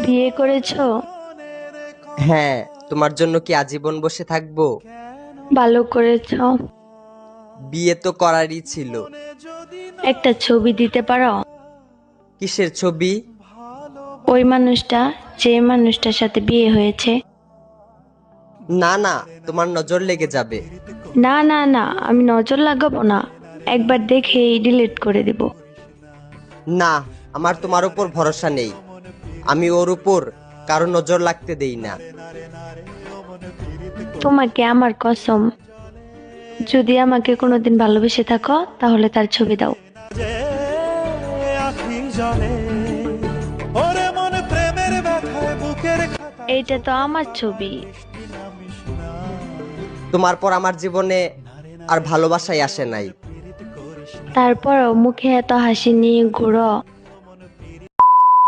বিয়ে করেছো? হ্যাঁ, তোমার জন্য কি আজীবন বসে থাকবো? ভালো করেছো। বিয়ে তো করারই ছিল। একটা ছবি দিতে পারো? কিসের ছবি? ওই মানুষটা, যে মানুষটার সাথে বিয়ে হয়েছে। না না, তোমার নজর লেগে যাবে। না না না, আমি নজর লাগাবো না, একবার দেখেই ডিলিট করে দিব। না, আমার তোমার উপর ভরসা নেই। আমি ওর উপর কারো নজর লাগতে দেই না। তোমাকে আমার কসম, যদি আমাকে কোনোদিন ভালোবেসে থাকো তাহলে তার ছবি দাও। যে আখি জলে ওরে মন প্রেমের ব্যথায় বুকের খাতায় এইটা তো আমার ছবি। তোমার পর আমার জীবনে আর ভালোবাসাই আসে নাই। তারপরও মুখে এত হাসি নিয়ে ঘুরো।